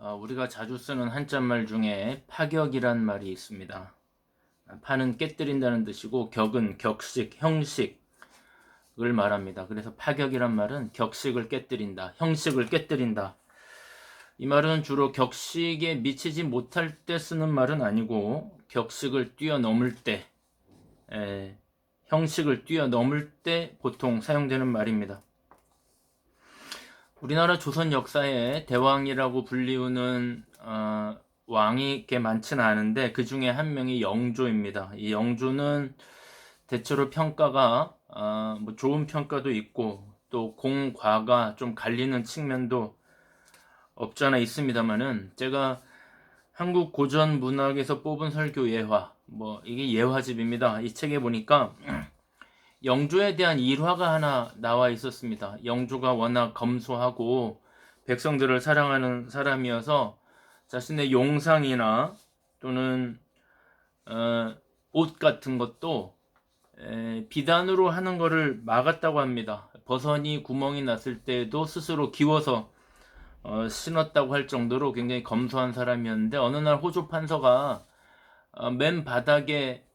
우리가 자주 쓰는 한자말 중에 파격이란 말이 있습니다. 파는 깨뜨린다는 뜻이고 격은 격식, 형식을 말합니다. 그래서 파격이란 말은 격식을 깨뜨린다, 형식을 깨뜨린다. 이 말은 주로 격식에 미치지 못할 때 쓰는 말은 아니고 격식을 뛰어넘을 때, 형식을 뛰어넘을 때 보통 사용되는 말입니다. 우리나라 조선 역사에 대왕이라고 불리우는 왕이 꽤 많지는 않은데 그 중에 한 명이 영조입니다. 이 영조는 대체로 평가가 뭐 좋은 평가도 있고 또 공과가 좀 갈리는 측면도 없지 않아 있습니다만은, 제가 한국 고전 문학에서 뽑은 설교 예화, 뭐 이게 예화집입니다. 이 책에 보니까 영조에 대한 일화가 하나 나와 있었습니다. 영조가 워낙 검소하고 백성들을 사랑하는 사람이어서 자신의 용상이나 또는 옷 같은 것도 비단으로 하는 것을 막았다고 합니다. 버선이 구멍이 났을 때에도 스스로 기워서 신었다고 할 정도로 굉장히 검소한 사람이었는데, 어느 날 호조 판서가 맨 바닥에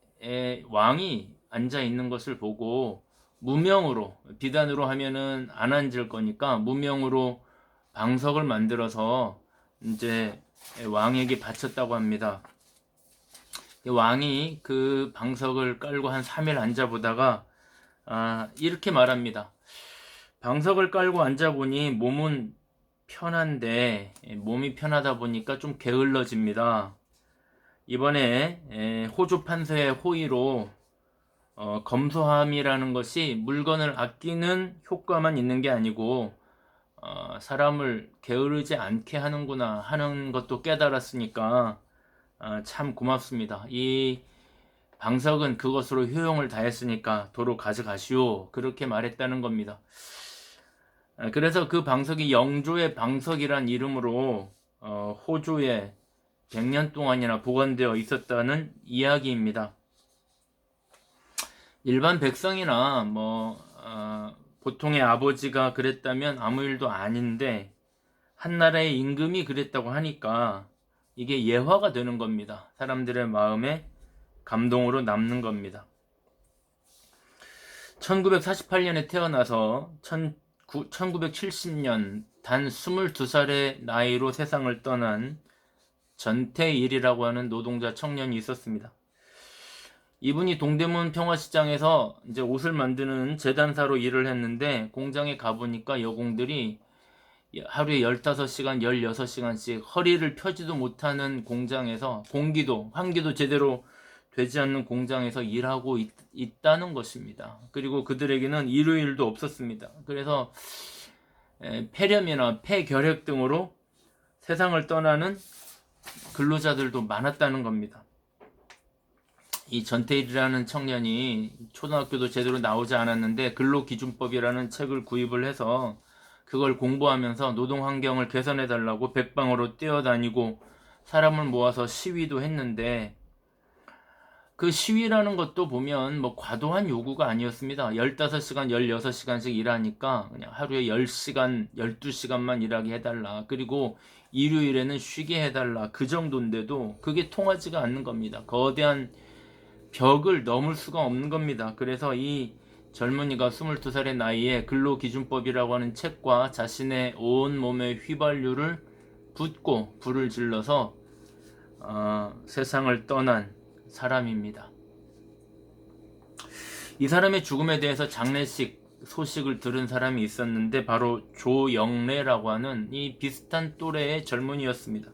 왕이 앉아 있는 것을 보고 무명으로, 비단으로 하면은 안 앉을 거니까 무명으로 방석을 만들어서 이제 왕에게 바쳤다고 합니다. 왕이 그 방석을 깔고 한 3일 앉아보다가 이렇게 말합니다. 방석을 깔고 앉아보니 몸은 편한데 몸이 편하다 보니까 좀 게을러집니다. 이번에 호조 판서의 호의로 검소함이라는 것이 물건을 아끼는 효과만 있는 게 아니고 사람을 게으르지 않게 하는구나 하는 것도 깨달았으니까 참 고맙습니다. 이 방석은 그것으로 효용을 다했으니까 도로 가져가시오, 그렇게 말했다는 겁니다. 그래서 그 방석이 영조의 방석이란 이름으로 호조에 100년 동안이나 보관되어 있었다는 이야기입니다. 일반 백성이나 보통의 아버지가 그랬다면 아무 일도 아닌데 한 나라의 임금이 그랬다고 하니까 이게 예화가 되는 겁니다. 사람들의 마음에 감동으로 남는 겁니다. 1948년에 태어나서 1970년 단 22살의 나이로 세상을 떠난 전태일이라고 하는 노동자 청년이 있었습니다. 이분이 동대문 평화시장에서 이제 옷을 만드는 재단사로 일을 했는데, 공장에 가보니까 여공들이 하루에 15시간, 16시간씩 허리를 펴지도 못하는 공장에서, 환기도 제대로 되지 않는 공장에서 일하고 있다는 것입니다. 그리고 그들에게는 일요일도 없었습니다. 그래서 폐렴이나 폐결핵 등으로 세상을 떠나는 근로자들도 많았다는 겁니다. 이 전태일이라는 청년이 초등학교도 제대로 나오지 않았는데 근로기준법이라는 책을 구입을 해서 그걸 공부하면서 노동 환경을 개선해 달라고 백방으로 뛰어다니고 사람을 모아서 시위도 했는데, 그 시위라는 것도 보면 과도한 요구가 아니었습니다. 15시간, 16시간씩 일하니까 그냥 하루에 10시간, 12시간만 일하게 해달라. 그리고 일요일에는 쉬게 해달라. 그 정도인데도 그게 통하지가 않는 겁니다. 거대한 벽을 넘을 수가 없는 겁니다. 그래서 이 젊은이가 22살의 나이에 근로기준법이라고 하는 책과 자신의 온 몸의 휘발유를 붓고 불을 질러서 세상을 떠난 사람입니다. 이 사람의 죽음에 대해서 장례식 소식을 들은 사람이 있었는데 바로 조영래라고 하는 이 비슷한 또래의 젊은이였습니다.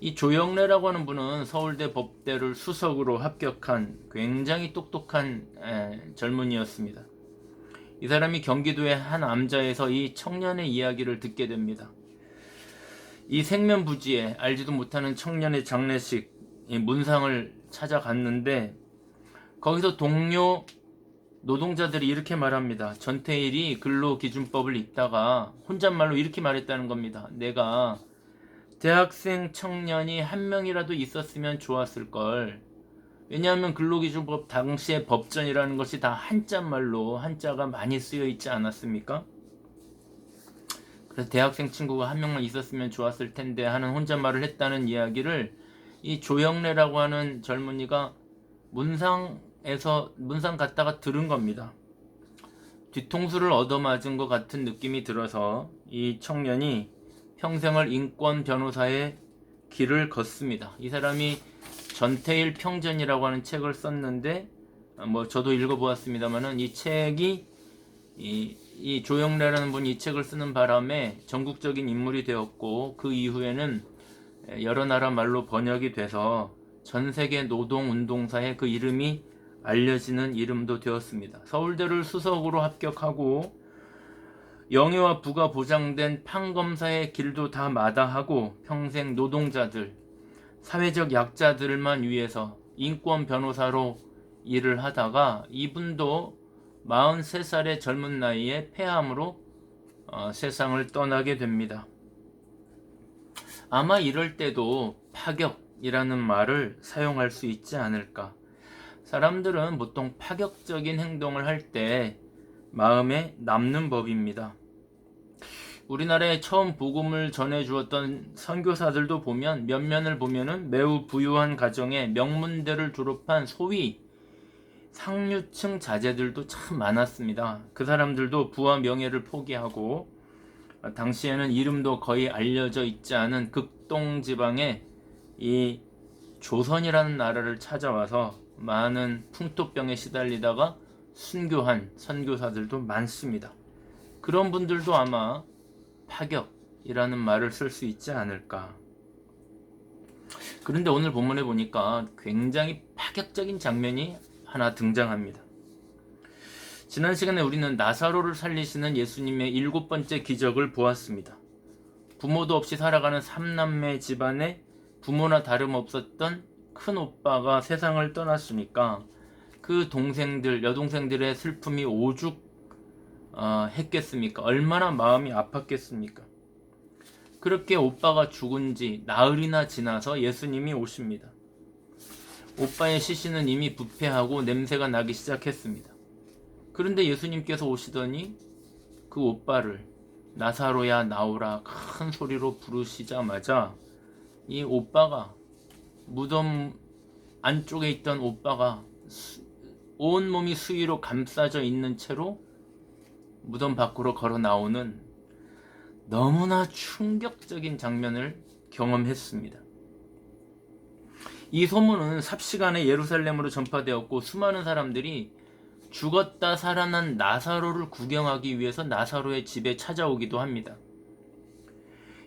이 조영래라고 하는 분은 서울대 법대를 수석으로 합격한 굉장히 똑똑한 젊은이였습니다. 이 사람이 경기도의 한 암자에서 이 청년의 이야기를 듣게 됩니다. 이 생면부지에 알지도 못하는 청년의 장례식 문상을 찾아갔는데, 거기서 동료 노동자들이 이렇게 말합니다. 전태일이 근로기준법을 읽다가 혼잣말로 이렇게 말했다는 겁니다. 내가 대학생 청년이 한 명이라도 있었으면 좋았을 걸. 왜냐하면 근로기준법 당시의 법전이라는 것이 다 한자말로, 한자가 많이 쓰여 있지 않았습니까? 그래서 대학생 친구가 한 명만 있었으면 좋았을 텐데 하는 혼잣말을 했다는 이야기를 이 조영래라고 하는 젊은이가 문상 갔다가 들은 겁니다. 뒤통수를 얻어맞은 것 같은 느낌이 들어서 이 청년이 평생을 인권 변호사의 길을 걷습니다. 이 사람이 전태일 평전이라고 하는 책을 썼는데 저도 읽어보았습니다만은 이 책이 이 조영래라는 분이 이 책을 쓰는 바람에 전국적인 인물이 되었고 그 이후에는 여러 나라 말로 번역이 돼서 전 세계 노동운동사에 그 이름이 알려지는 이름도 되었습니다. 서울대를 수석으로 합격하고 영예와 부가 보장된 판검사의 길도 다 마다하고 평생 노동자들, 사회적 약자들만 위해서 인권 변호사로 일을 하다가 이분도 43살의 젊은 나이에 폐암으로 세상을 떠나게 됩니다. 아마 이럴 때도 파격이라는 말을 사용할 수 있지 않을까. 사람들은 보통 파격적인 행동을 할 때 마음에 남는 법입니다. 우리나라에 처음 복음을 전해주었던 선교사들도 보면 면면을 보면은 매우 부유한 가정에 명문대를 졸업한 소위 상류층 자제들도 참 많았습니다. 그 사람들도 부와 명예를 포기하고 당시에는 이름도 거의 알려져 있지 않은 극동 지방에 이 조선이라는 나라를 찾아와서 많은 풍토병에 시달리다가 순교한 선교사들도 많습니다. 그런 분들도 아마 파격이라는 말을 쓸 수 있지 않을까. 그런데 오늘 본문에 보니까 굉장히 파격적인 장면이 하나 등장합니다. 지난 시간에 우리는 나사로를 살리시는 예수님의 7번째 기적을 보았습니다. 부모도 없이 살아가는 3남매 집안에 부모나 다름없었던 큰 오빠가 세상을 떠났으니까 그 여동생들의 슬픔이 했겠습니까? 얼마나 마음이 아팠겠습니까? 그렇게 오빠가 죽은 지 나흘이나 지나서 예수님이 오십니다. 오빠의 시신은 이미 부패하고 냄새가 나기 시작했습니다. 그런데 예수님께서 오시더니 그 오빠를 나사로야 나오라 큰 소리로 부르시자마자 이 오빠가 무덤 안쪽에 있던 오빠가 온몸이 수위로 감싸져 있는 채로 무덤 밖으로 걸어 나오는 너무나 충격적인 장면을 경험했습니다. 이 소문은 삽시간에 예루살렘으로 전파되었고 수많은 사람들이 죽었다 살아난 나사로를 구경하기 위해서 나사로의 집에 찾아오기도 합니다.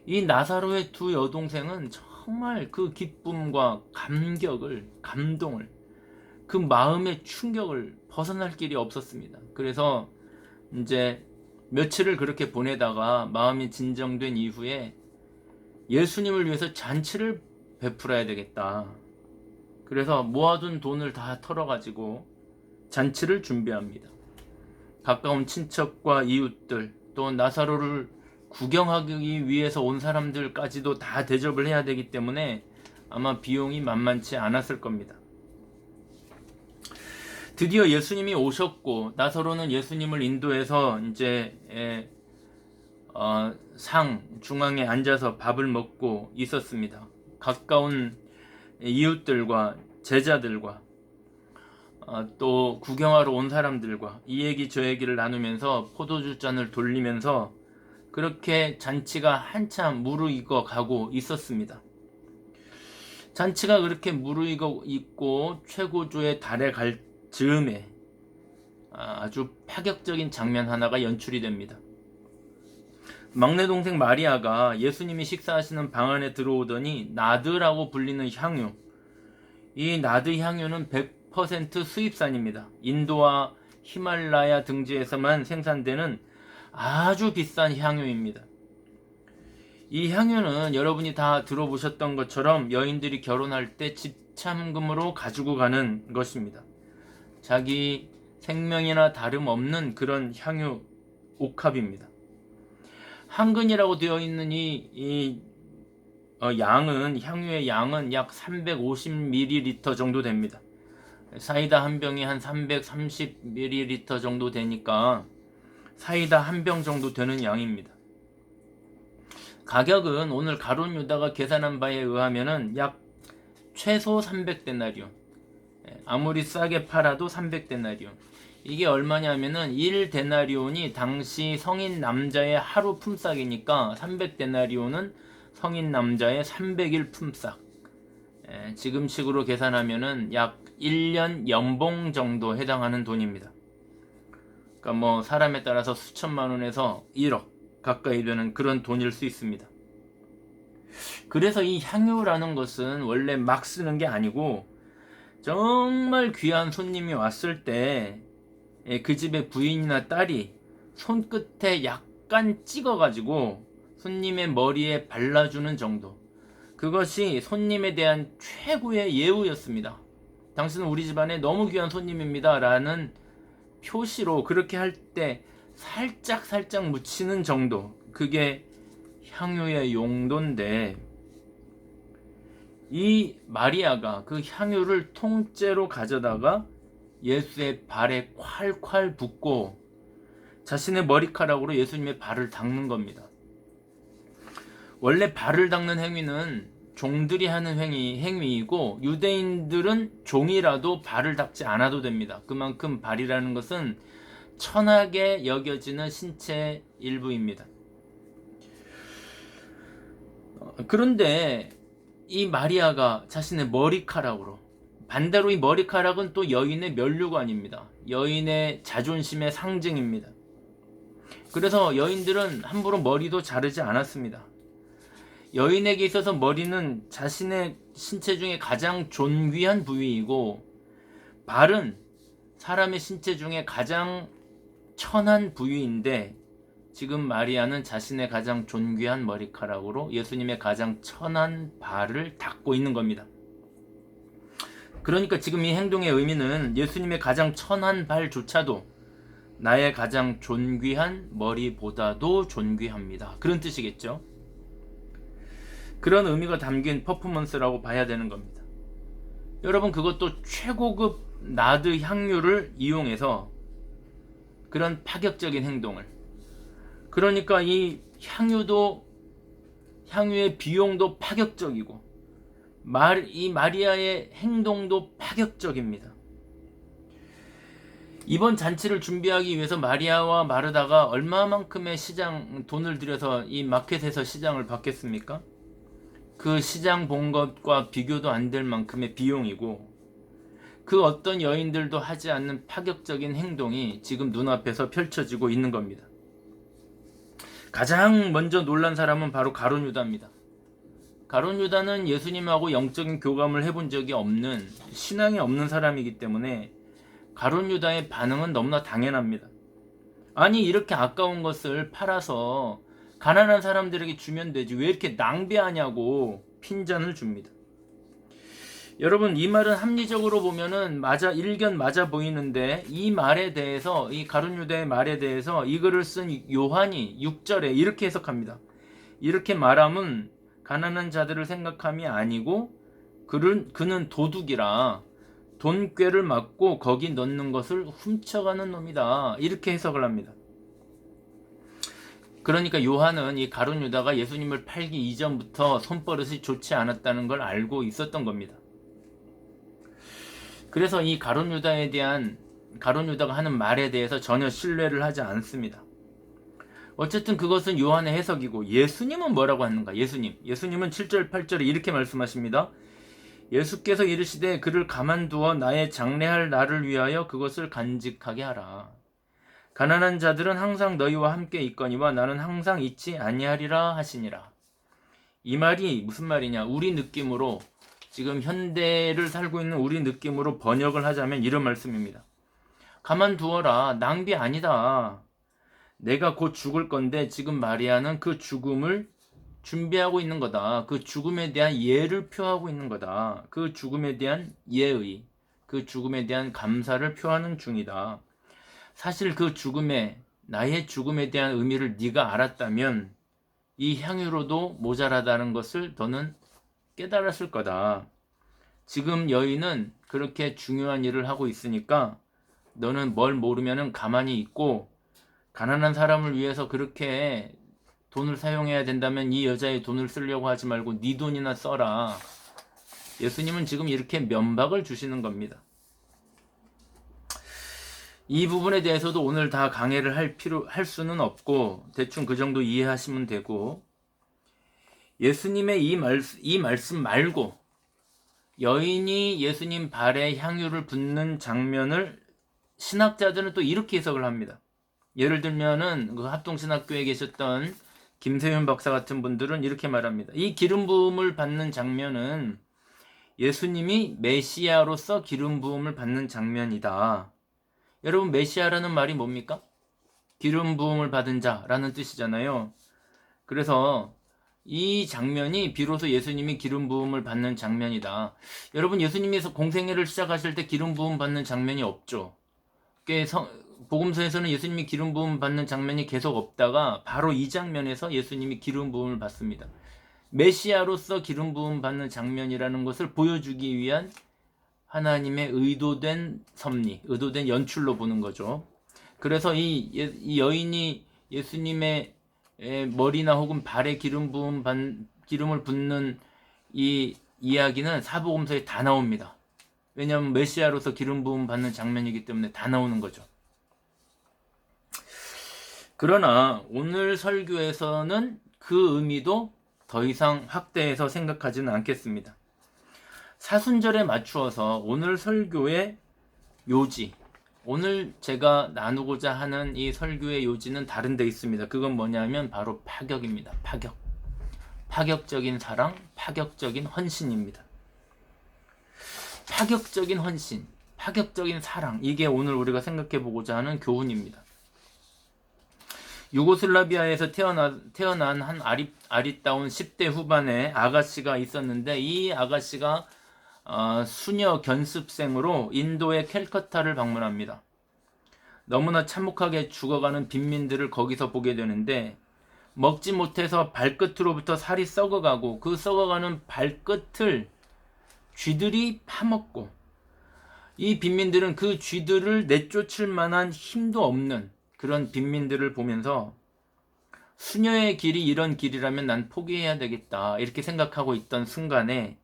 이 나사로의 두 여동생은 정말 그 기쁨과 감동을, 그 마음의 충격을 벗어날 길이 없었습니다. 그래서 이제 며칠을 그렇게 보내다가 마음이 진정된 이후에 예수님을 위해서 잔치를 베풀어야 되겠다. 그래서 모아둔 돈을 다 털어가지고 잔치를 준비합니다. 가까운 친척과 이웃들, 또 나사로를 구경하기 위해서 온 사람들까지도 다 대접을 해야 되기 때문에 아마 비용이 만만치 않았을 겁니다. 드디어 예수님이 오셨고 나사로는 예수님을 인도해서 이제 상 중앙에 앉아서 밥을 먹고 있었습니다. 가까운 이웃들과 제자들과 또 구경하러 온 사람들과 이 얘기 저 얘기를 나누면서 포도주 잔을 돌리면서 그렇게 잔치가 한참 무르익어 가고 있었습니다. 잔치가 그렇게 무르익어 있고 최고조에 달해 갈 즈음에 아주 파격적인 장면 하나가 연출이 됩니다. 막내 동생 마리아가 예수님이 식사하시는 방 안에 들어오더니 나드라고 불리는 향유, 이 나드 향유는 100% 수입산입니다. 인도와 히말라야 등지에서만 생산되는 아주 비싼 향유입니다. 이 향유는 여러분이 다 들어보셨던 것처럼 여인들이 결혼할 때 집참금으로 가지고 가는 것입니다. 자기 생명이나 다름없는 그런 향유 옥합입니다. 한근이라고 되어 있는 향유의 양은 약 350ml 정도 됩니다. 사이다 한 병이 한 330ml 정도 되니까 사이다 한 병 정도 되는 양입니다. 가격은 오늘 가룟 유다가 계산한 바에 의하면은 약 최소 300데나리온. 아무리 싸게 팔아도 300데나리온. 이게 얼마냐면은 1데나리온이 당시 성인 남자의 하루 품삯이니까 300데나리온은 성인 남자의 300일 품삯. 지금 식으로 계산하면은 약 1년 연봉 정도 해당하는 돈입니다. 그러니까 뭐 사람에 따라서 수천만 원에서 1억 가까이 되는 그런 돈일 수 있습니다. 그래서 이 향유라는 것은 원래 막 쓰는 게 아니고 정말 귀한 손님이 왔을 때 그 집의 부인이나 딸이 손끝에 약간 찍어가지고 손님의 머리에 발라주는 정도. 그것이 손님에 대한 최고의 예우였습니다. 당신은 우리 집안에 너무 귀한 손님입니다 라는 표시로 그렇게 할 때 살짝 묻히는 정도. 그게 향유의 용도인데, 이 마리아가 그 향유를 통째로 가져다가 예수의 발에 콸콸 붓고 자신의 머리카락으로 예수님의 발을 닦는 겁니다. 원래 발을 닦는 행위는 종들이 하는 행위이고 유대인들은 종이라도 발을 닦지 않아도 됩니다. 그만큼 발이라는 것은 천하게 여겨지는 신체의 일부입니다. 그런데 이 마리아가 자신의 머리카락으로, 반대로 이 머리카락은 또 여인의 면류관입니다. 여인의 자존심의 상징입니다. 그래서 여인들은 함부로 머리도 자르지 않았습니다. 여인에게 있어서 머리는 자신의 신체 중에 가장 존귀한 부위이고 발은 사람의 신체 중에 가장 천한 부위인데 지금 마리아는 자신의 가장 존귀한 머리카락으로 예수님의 가장 천한 발을 닦고 있는 겁니다. 그러니까 지금 이 행동의 의미는 예수님의 가장 천한 발조차도 나의 가장 존귀한 머리보다도 존귀합니다. 그런 뜻이겠죠. 그런 의미가 담긴 퍼포먼스라고 봐야 되는 겁니다. 여러분, 그것도 최고급 나드 향유를 이용해서 그런 파격적인 행동을, 그러니까 이 향유의 비용도 파격적이고 이 마리아의 행동도 파격적입니다. 이번 잔치를 준비하기 위해서 마리아와 마르다가 얼마만큼의 돈을 들여서 이 마켓에서 시장을 받겠습니까? 그 시장 본 것과 비교도 안 될 만큼의 비용이고 그 어떤 여인들도 하지 않는 파격적인 행동이 지금 눈앞에서 펼쳐지고 있는 겁니다. 가장 먼저 놀란 사람은 바로 가룟 유다입니다. 가룟 유다는 예수님하고 영적인 교감을 해본 적이 없는, 신앙이 없는 사람이기 때문에 가룟 유다의 반응은 너무나 당연합니다. 아니, 이렇게 아까운 것을 팔아서 가난한 사람들에게 주면 되지 왜 이렇게 낭비하냐고 핀잔을 줍니다. 여러분, 이 말은 합리적으로 보면은 일견 맞아 보이는데 이 말에 대해서, 이 가룟 유다의 말에 대해서 이 글을 쓴 요한이 6절에 이렇게 해석합니다. 이렇게 말함은 가난한 자들을 생각함이 아니고 그는 도둑이라 돈꾀를 맞고 거기 넣는 것을 훔쳐가는 놈이다. 이렇게 해석을 합니다. 그러니까 요한은 이 가룟 유다가 예수님을 팔기 이전부터 손버릇이 좋지 않았다는 걸 알고 있었던 겁니다. 그래서 이 가룟 유다가 하는 말에 대해서 전혀 신뢰를 하지 않습니다. 어쨌든 그것은 요한의 해석이고, 예수님은 뭐라고 하는가? 예수님은 7절 8절에 이렇게 말씀하십니다. 예수께서 이르시되 그를 가만두어 나의 장래할 날을 위하여 그것을 간직하게 하라. 가난한 자들은 항상 너희와 함께 있거니와 나는 항상 있지 아니하리라 하시니라. 이 말이 무슨 말이냐? 우리 느낌으로, 지금 현대를 살고 있는 우리 느낌으로 번역을 하자면 이런 말씀입니다. 가만두어라. 낭비 아니다. 내가 곧 죽을 건데 지금 마리아는 그 죽음을 준비하고 있는 거다. 그 죽음에 대한 예를 표하고 있는 거다. 그 죽음에 대한 예의, 그 죽음에 대한 감사를 표하는 중이다. 사실 그 나의 죽음에 대한 의미를 네가 알았다면 이 향유로도 모자라다는 것을 너는 깨달았을 거다. 지금 여인은 그렇게 중요한 일을 하고 있으니까 너는 뭘 모르면은 가만히 있고 가난한 사람을 위해서 그렇게 돈을 사용해야 된다면 이 여자의 돈을 쓰려고 하지 말고 네 돈이나 써라. 예수님은 지금 이렇게 면박을 주시는 겁니다. 이 부분에 대해서도 오늘 다 강해를 할 수는 없고 대충 그 정도 이해하시면 되고, 예수님의 이 말씀 말고 여인이 예수님 발에 향유를 붓는 장면을 신학자들은 또 이렇게 해석을 합니다. 예를 들면은 그 합동신학교에 계셨던 김세윤 박사 같은 분들은 이렇게 말합니다. 이 기름 부음을 받는 장면은 예수님이 메시아로서 기름 부음을 받는 장면이다. 여러분, 메시아라는 말이 뭡니까? 기름 부음을 받은 자라는 뜻이잖아요. 그래서 이 장면이 비로소 예수님이 기름 부음을 받는 장면이다. 여러분, 예수님께서 공생애를 시작하실 때 기름 부음 받는 장면이 없죠. 복음서에서는 예수님이 기름 부음 받는 장면이 계속 없다가 바로 이 장면에서 예수님이 기름 부음을 받습니다. 메시아로서 기름 부음 받는 장면이라는 것을 보여주기 위한 하나님의 의도된 섭리, 의도된 연출로 보는 거죠. 그래서 이 여인이 예수님의 머리나 혹은 발에 기름을 붓는 이 이야기는 사복음서에 다 나옵니다. 왜냐하면 메시아로서 기름 부음 받는 장면이기 때문에 다 나오는 거죠. 그러나 오늘 설교에서는 그 의미도 더 이상 확대해서 생각하지는 않겠습니다. 사순절에 맞추어서 오늘 설교의 요지, 오늘 제가 나누고자 하는 이 설교의 요지는 다른 데 있습니다. 그건 뭐냐면 바로 파격입니다. 파격적인 사랑, 파격적인 헌신입니다. 파격적인 헌신, 파격적인 사랑, 이게 오늘 우리가 생각해 보고자 하는 교훈입니다. 유고슬라비아에서 태어난 한 아리따운 10대 후반의 아가씨가 있었는데, 이 아가씨가 수녀 견습생으로 인도의 캘커타를 방문합니다. 너무나 참혹하게 죽어가는 빈민들을 거기서 보게 되는데, 먹지 못해서 발끝으로부터 살이 썩어가고 그 썩어가는 발끝을 쥐들이 파먹고, 이 빈민들은 그 쥐들을 내쫓을 만한 힘도 없는 그런 빈민들을 보면서 수녀의 길이 이런 길이라면 난 포기해야 되겠다, 이렇게 생각하고 있던 순간에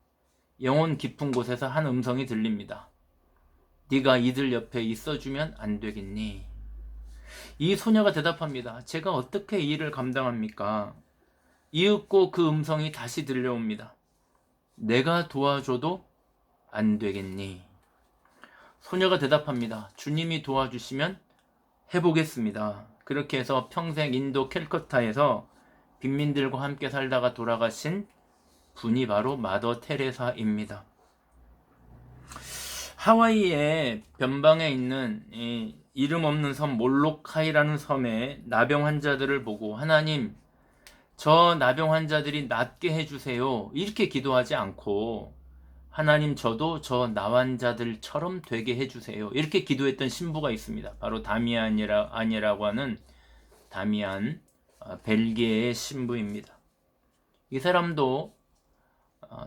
영혼 깊은 곳에서 한 음성이 들립니다. 네가 이들 옆에 있어주면 안 되겠니? 이 소녀가 대답합니다. 제가 어떻게 이 일을 감당합니까? 이윽고 그 음성이 다시 들려옵니다. 내가 도와줘도 안 되겠니? 소녀가 대답합니다. 주님이 도와주시면 해보겠습니다. 그렇게 해서 평생 인도 캘커타에서 빈민들과 함께 살다가 돌아가신 분이 바로 마더 테레사입니다. 하와이의 변방에 있는 이름 없는 섬 몰로카이라는 섬의 나병 환자들을 보고 하나님, 저 나병 환자들이 낫게 해주세요, 이렇게 기도하지 않고 하나님, 저도 저 나환자들처럼 되게 해주세요, 이렇게 기도했던 신부가 있습니다. 바로 다미안이라고 하는 다미안, 벨기에의 신부입니다. 이 사람도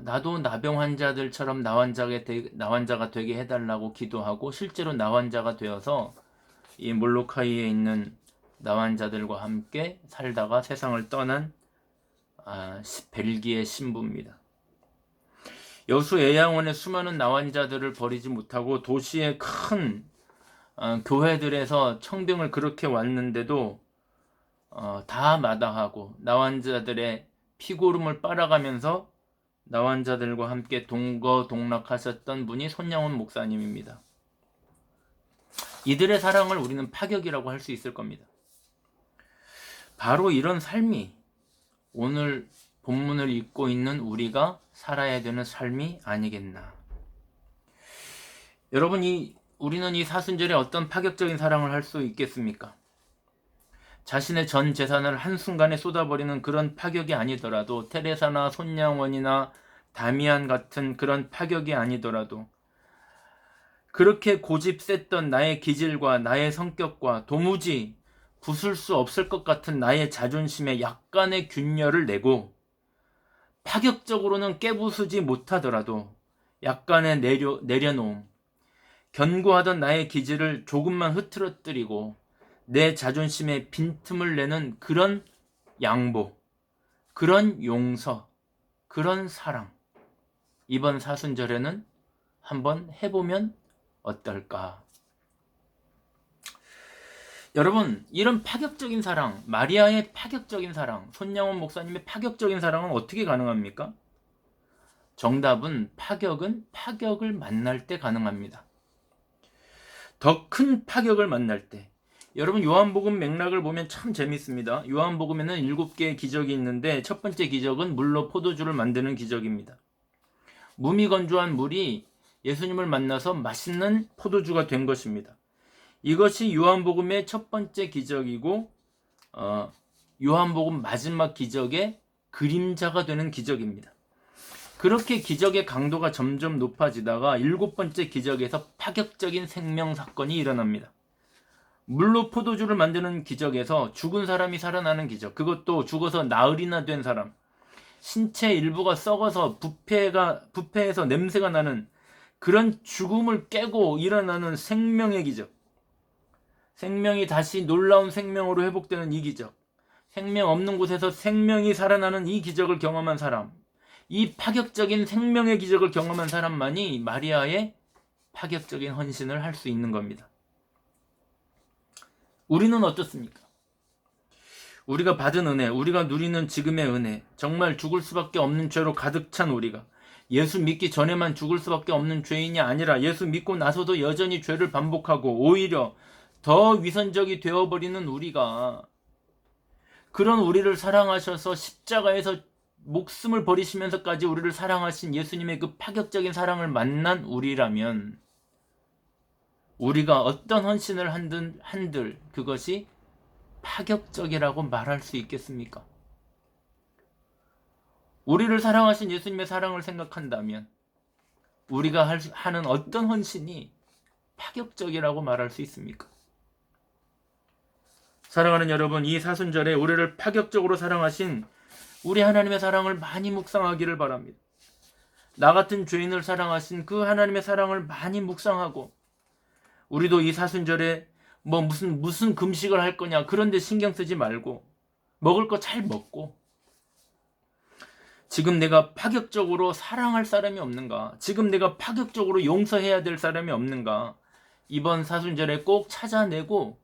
나도 나병 환자들처럼 나환자가 되게 해달라고 기도하고 실제로 나환자가 되어서 이 몰로카이에 있는 나환자들과 함께 살다가 세상을 떠난 벨기에 신부입니다. 여수 애양원의 수많은 나환자들을 버리지 못하고 도시의 큰 교회들에서 청빙을 그렇게 왔는데도 다 마다하고 나환자들의 피고름을 빨아가면서 나환자들과 함께 동거동락하셨던 분이 손양원 목사님입니다. 이들의 사랑을 우리는 파격이라고 할 수 있을 겁니다. 바로 이런 삶이 오늘 본문을 읽고 있는 우리가 살아야 되는 삶이 아니겠나. 여러분, 우리는 이 사순절에 어떤 파격적인 사랑을 할 수 있겠습니까? 자신의 전 재산을 한순간에 쏟아버리는 그런 파격이 아니더라도, 테레사나 손양원이나 다미안 같은 그런 파격이 아니더라도, 그렇게 고집 셌던 나의 기질과 나의 성격과 도무지 부술 수 없을 것 같은 나의 자존심에 약간의 균열을 내고, 파격적으로는 깨부수지 못하더라도 약간의 내려놓음, 견고하던 나의 기질을 조금만 흐트러뜨리고 내 자존심에 빈틈을 내는 그런 양보, 그런 용서, 그런 사랑, 이번 사순절에는 한번 해보면 어떨까? 여러분, 이런 파격적인 사랑, 마리아의 파격적인 사랑, 손양원 목사님의 파격적인 사랑은 어떻게 가능합니까? 정답은 파격은 파격을 만날 때 가능합니다. 더 큰 파격을 만날 때. 여러분, 요한복음 맥락을 보면 참 재밌습니다. 요한복음에는 7개의 기적이 있는데 첫 번째 기적은 물로 포도주를 만드는 기적입니다. 무미건조한 물이 예수님을 만나서 맛있는 포도주가 된 것입니다. 이것이 요한복음의 첫 번째 기적이고 요한복음 마지막 기적의 그림자가 되는 기적입니다. 그렇게 기적의 강도가 점점 높아지다가 7번째 기적에서 파격적인 생명 사건이 일어납니다. 물로 포도주를 만드는 기적에서 죽은 사람이 살아나는 기적, 그것도 죽어서 나흘이나 된 사람, 신체 일부가 썩어서 부패해서 냄새가 나는 그런 죽음을 깨고 일어나는 생명의 기적, 생명이 다시 놀라운 생명으로 회복되는 이 기적, 생명 없는 곳에서 생명이 살아나는 이 기적을 경험한 사람, 이 파격적인 생명의 기적을 경험한 사람만이 마리아의 파격적인 헌신을 할 수 있는 겁니다. 우리는 어떻습니까? 우리가 받은 은혜, 우리가 누리는 지금의 은혜, 정말 죽을 수밖에 없는 죄로 가득 찬 우리가 예수 믿기 전에만 죽을 수밖에 없는 죄인이 아니라 예수 믿고 나서도 여전히 죄를 반복하고 오히려 더 위선적이 되어버리는 우리가, 그런 우리를 사랑하셔서 십자가에서 목숨을 버리시면서까지 우리를 사랑하신 예수님의 그 파격적인 사랑을 만난 우리라면 우리가 어떤 헌신을 한들 그것이 파격적이라고 말할 수 있겠습니까? 우리를 사랑하신 예수님의 사랑을 생각한다면 우리가 하는 어떤 헌신이 파격적이라고 말할 수 있습니까? 사랑하는 여러분, 이 사순절에 우리를 파격적으로 사랑하신 우리 하나님의 사랑을 많이 묵상하기를 바랍니다. 나 같은 죄인을 사랑하신 그 하나님의 사랑을 많이 묵상하고, 우리도 이 사순절에 무슨 금식을 할 거냐 그런데 신경 쓰지 말고 먹을 거 잘 먹고, 지금 내가 파격적으로 사랑할 사람이 없는가, 지금 내가 파격적으로 용서해야 될 사람이 없는가, 이번 사순절에 꼭 찾아내고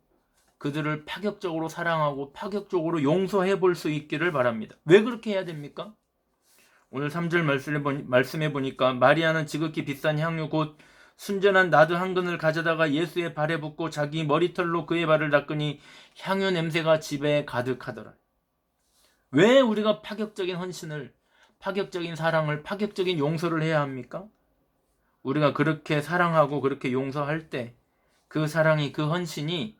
그들을 파격적으로 사랑하고 파격적으로 용서해 볼 수 있기를 바랍니다. 왜 그렇게 해야 됩니까? 오늘 3절 말씀해 보니까 마리아는 지극히 비싼 향유 곧 순전한 나드 한 근을 가져다가 예수의 발에 붓고 자기 머리털로 그의 발을 닦으니 향유 냄새가 집에 가득하더라. 왜 우리가 파격적인 헌신을, 파격적인 사랑을, 파격적인 용서를 해야 합니까? 우리가 그렇게 사랑하고 그렇게 용서할 때 그 사랑이, 그 헌신이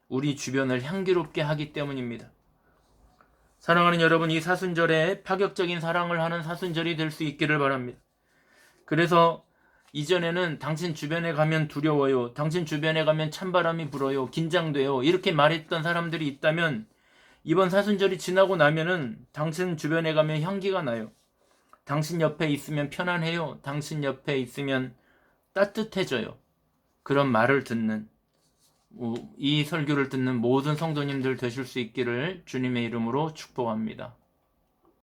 우리 주변을 향기롭게 하기 때문입니다. 사랑하는 여러분, 이 사순절에 파격적인 사랑을 하는 사순절이 될 수 있기를 바랍니다. 그래서 이전에는 당신 주변에 가면 두려워요, 당신 주변에 가면 찬바람이 불어요, 긴장돼요, 이렇게 말했던 사람들이 있다면 이번 사순절이 지나고 나면은 당신 주변에 가면 향기가 나요. 당신 옆에 있으면 편안해요. 당신 옆에 있으면 따뜻해져요. 그런 말을 듣는, 이 설교를 듣는 모든 성도님들 되실 수 있기를 주님의 이름으로 축복합니다.